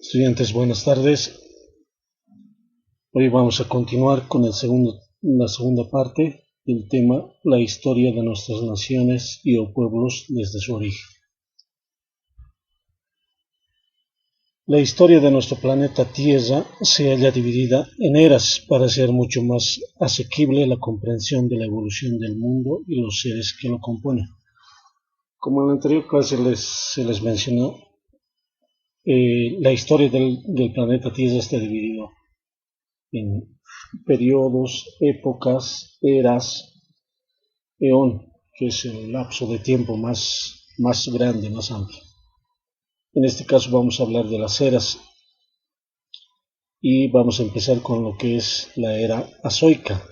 Estudiantes, buenas tardes. Hoy vamos a continuar con la segunda parte del tema, la historia de nuestras naciones y o pueblos desde su origen. La historia de nuestro planeta Tierra se halla dividida en eras para hacer mucho más asequible la comprensión de la evolución del mundo y los seres que lo componen. Como en la anterior clase se les mencionó, la historia del planeta Tierra está dividida en periodos, épocas, eras, eón, que es el lapso de tiempo más grande, más amplio. En este caso vamos a hablar de las eras y vamos a empezar con lo que es la era azoica.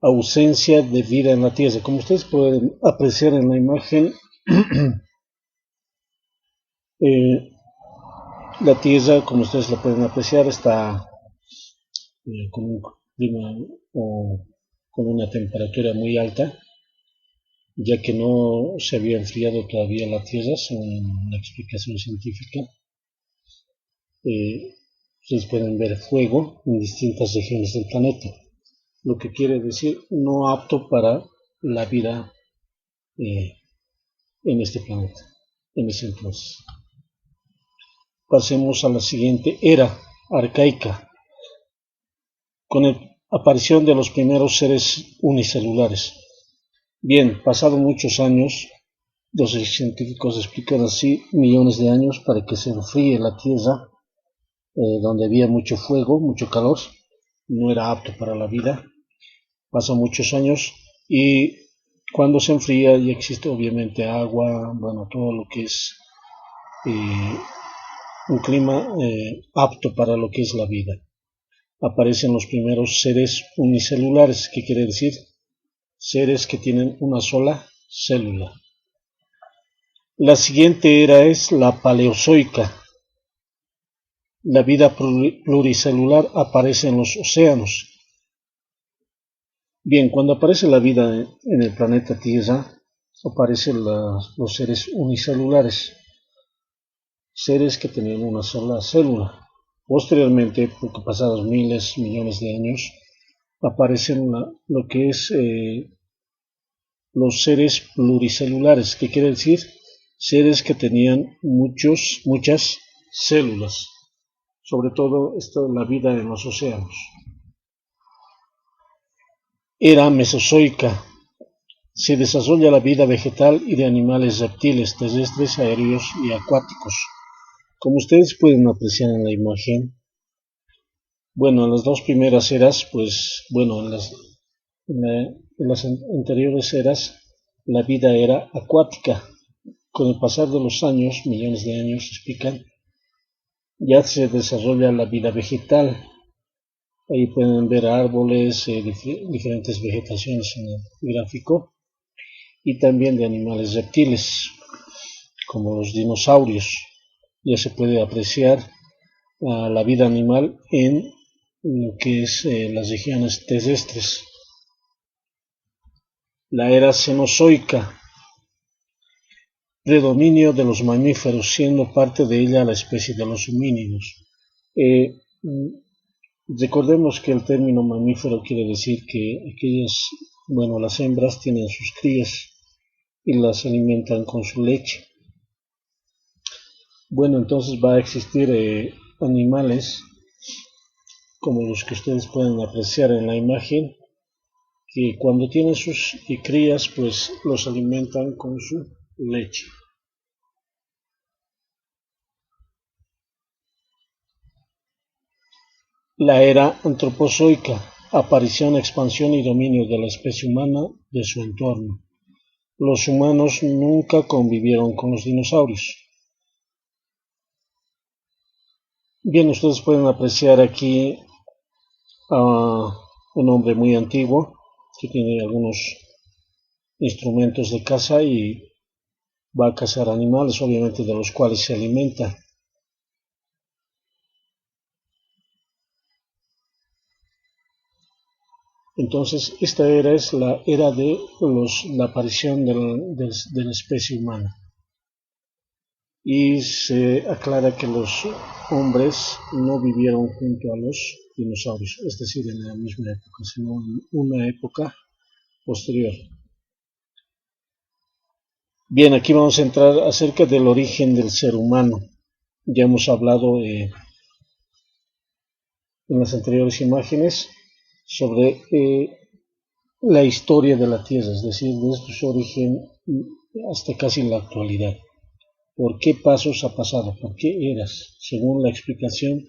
Ausencia de vida en la Tierra. Como ustedes pueden apreciar en la imagen, la Tierra, como ustedes la pueden apreciar, está con un clima o con una temperatura muy alta, ya que no se había enfriado todavía la Tierra, según la explicación científica. Ustedes pueden ver fuego en distintas regiones del planeta, lo que quiere decir no apto para la vida en este planeta, en ese entonces. Pasemos a la siguiente era arcaica, con la aparición de los primeros seres unicelulares. Bien, pasado muchos años, los científicos explican así, millones de años para que se enfríe la Tierra, donde había mucho fuego, mucho calor, no era apto para la vida. Pasan muchos años y cuando se enfría ya existe obviamente agua, bueno, todo lo que es un clima apto para lo que es la vida. Aparecen los primeros seres unicelulares, que quiere decir seres que tienen una sola célula. La siguiente era es la paleozoica. La vida pluricelular aparece en los océanos. Bien, cuando aparece la vida en el planeta Tierra, aparecen los seres unicelulares, seres que tenían una sola célula. Posteriormente, porque pasados miles, millones de años, aparecen lo que es los seres pluricelulares, que quiere decir seres que tenían muchas células, sobre todo la vida en los océanos. Era mesozoica. Se desarrolla la vida vegetal y de animales reptiles, terrestres, aéreos y acuáticos. Como ustedes pueden apreciar en la imagen, bueno, en las dos primeras eras, pues, bueno, en las anteriores eras, la vida era acuática. Con el pasar de los años, millones de años, explican, ya se desarrolla la vida vegetal. Ahí pueden ver árboles, diferentes vegetaciones en el gráfico, y también de animales reptiles, como los dinosaurios. Ya se puede apreciar la vida animal en lo que es las regiones terrestres. La era cenozoica, predominio de los mamíferos, siendo parte de ella la especie de los homínidos. Recordemos que el término mamífero quiere decir que las hembras tienen sus crías y las alimentan con su leche. Bueno, entonces va a existir animales como los que ustedes pueden apreciar en la imagen, que cuando tienen sus crías, pues los alimentan con su leche. La era antropozoica, aparición, expansión y dominio de la especie humana de su entorno. Los humanos nunca convivieron con los dinosaurios. Bien, ustedes pueden apreciar aquí a un hombre muy antiguo que tiene algunos instrumentos de caza y va a cazar animales, obviamente de los cuales se alimenta. Entonces, esta era es la era de la aparición de la especie humana. y se aclara que los hombres no vivieron junto a los dinosaurios, es decir, en la misma época, sino en una época posterior. Bien, aquí vamos a entrar acerca del origen del ser humano. Ya hemos hablado en las anteriores imágenes sobre la historia de la Tierra, es decir, desde su origen hasta casi la actualidad. ¿Por qué pasos ha pasado? ¿Por qué eras? Según la explicación,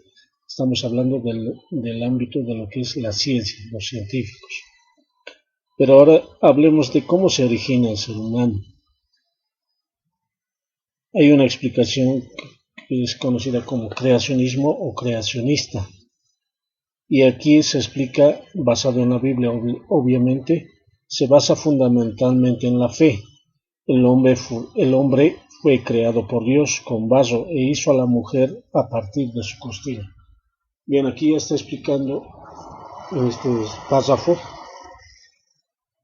estamos hablando del ámbito de lo que es la ciencia, los científicos. Pero ahora hablemos de cómo se origina el ser humano. Hay una explicación que es conocida como creacionismo o creacionista. Y aquí se explica, basado en la Biblia, obviamente, se basa fundamentalmente en la fe. El hombre fue creado por Dios con barro e hizo a la mujer a partir de su costilla. Bien, aquí ya está explicando en este párrafo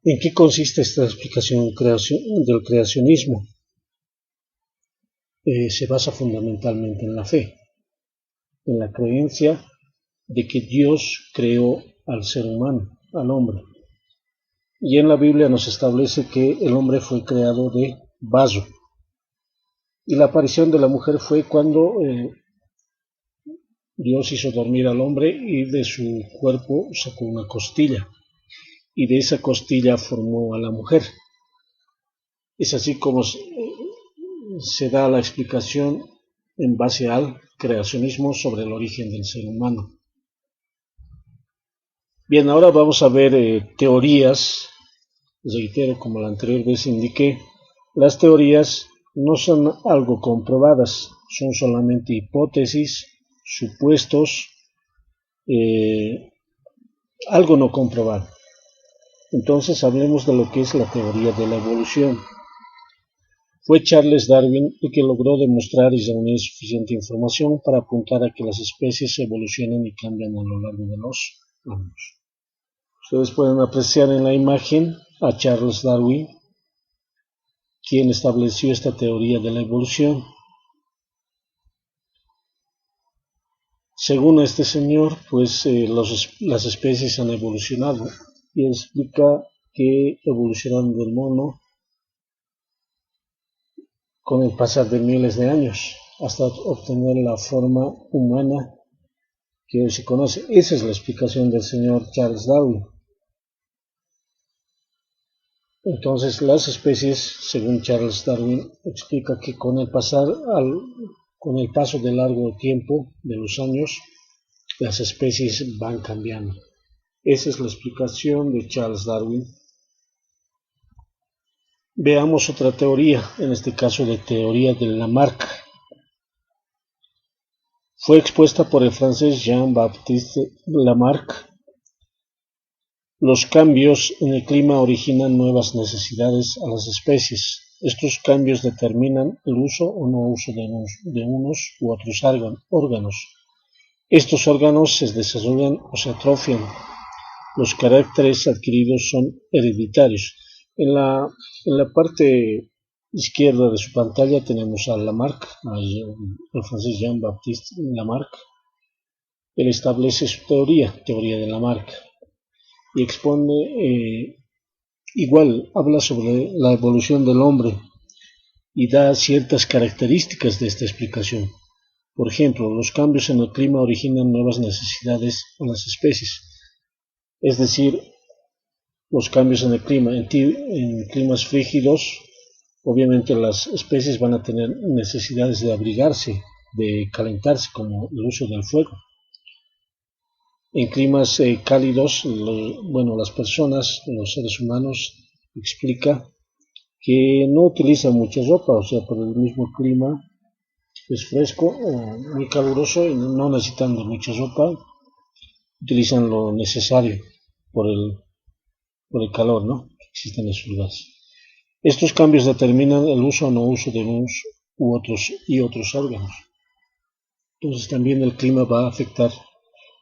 en qué consiste esta explicación del creacionismo. Se basa fundamentalmente en la fe, en la creencia de que Dios creó al ser humano, al hombre. Y en la Biblia nos establece que el hombre fue creado de barro. Y la aparición de la mujer fue cuando Dios hizo dormir al hombre y de su cuerpo sacó una costilla. Y de esa costilla formó a la mujer. Es así como se da la explicación en base al creacionismo sobre el origen del ser humano. Bien, ahora vamos a ver teorías. Reitero, como la anterior vez indiqué, las teorías no son algo comprobadas, son solamente hipótesis, supuestos, algo no comprobado. Entonces hablemos de lo que es la teoría de la evolución. Fue Charles Darwin el que logró demostrar y reunir suficiente información para apuntar a que las especies evolucionan y cambian a lo largo de los años. Ustedes pueden apreciar en la imagen a Charles Darwin, quien estableció esta teoría de la evolución. Según este señor, pues las especies han evolucionado y explica que evolucionaron del mono con el pasar de miles de años hasta obtener la forma humana que hoy se conoce. Esa es la explicación del señor Charles Darwin. Entonces las especies, según Charles Darwin, explica que con el paso de largo tiempo, de los años, las especies van cambiando. Esa es la explicación de Charles Darwin. Veamos otra teoría, en este caso de teoría de Lamarck. Fue expuesta por el francés Jean-Baptiste Lamarck. Los cambios en el clima originan nuevas necesidades a las especies. Estos cambios determinan el uso o no uso de unos u otros órganos. Estos órganos se desarrollan o se atrofian. Los caracteres adquiridos son hereditarios. En la parte izquierda de su pantalla tenemos a Lamarck, el francés Jean-Baptiste Lamarck. Él establece su teoría de Lamarck, y expone, habla sobre la evolución del hombre y da ciertas características de esta explicación. Por ejemplo, los cambios en el clima originan nuevas necesidades en las especies, es decir, los cambios en el clima, en climas frígidos, obviamente las especies van a tener necesidades de abrigarse, de calentarse, como el uso del fuego. En climas cálidos, las personas, los seres humanos, explica que no utilizan mucha ropa, o sea, por el mismo clima es fresco, muy caluroso y no necesitan de mucha ropa, utilizan lo necesario por el calor, ¿no?, que existe en esos lugares. Estos cambios determinan el uso o no uso de unos u otros órganos. Entonces también el clima va a afectar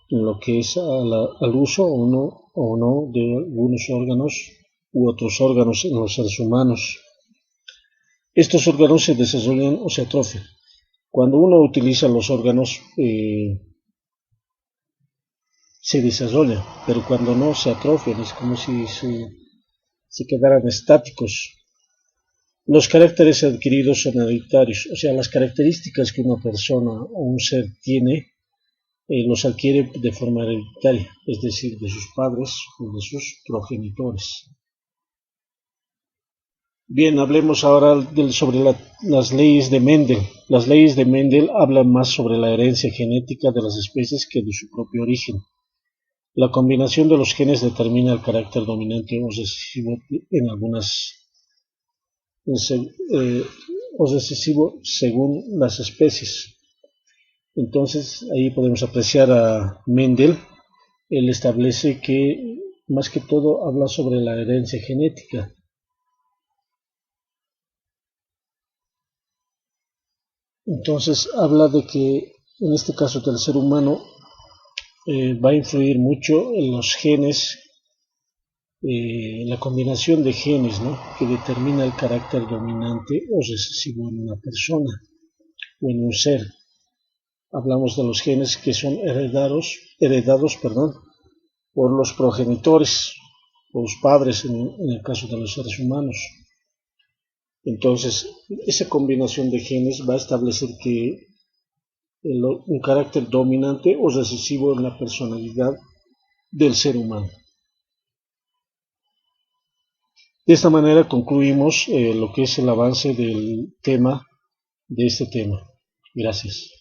en lo que es al uso o no de algunos órganos u otros órganos en los seres humanos. Estos órganos se desarrollan o se atrofian. Cuando uno utiliza los órganos, se desarrolla, pero cuando no, se atrofian, es como si se quedaran estáticos. Los caracteres adquiridos son hereditarios, o sea, las características que una persona o un ser tiene, los adquiere de forma hereditaria, es decir, de sus padres o de sus progenitores. Bien, hablemos ahora sobre las leyes de Mendel. Las leyes de Mendel hablan más sobre la herencia genética de las especies que de su propio origen. La combinación de los genes determina el carácter dominante o recesivo en algunas o recesivo según las especies. Entonces ahí podemos apreciar a Mendel. Él establece que más que todo habla sobre la herencia genética. Entonces habla de que en este caso del ser humano va a influir mucho en los genes, la combinación de genes, ¿no?, que determina el carácter dominante o recesivo en una persona o en un ser. Hablamos de los genes que son heredados, por los progenitores, por los padres en el caso de los seres humanos. Entonces, esa combinación de genes va a establecer que un carácter dominante o recesivo en la personalidad del ser humano. De esta manera concluimos lo que es el avance del tema, de este tema. Gracias.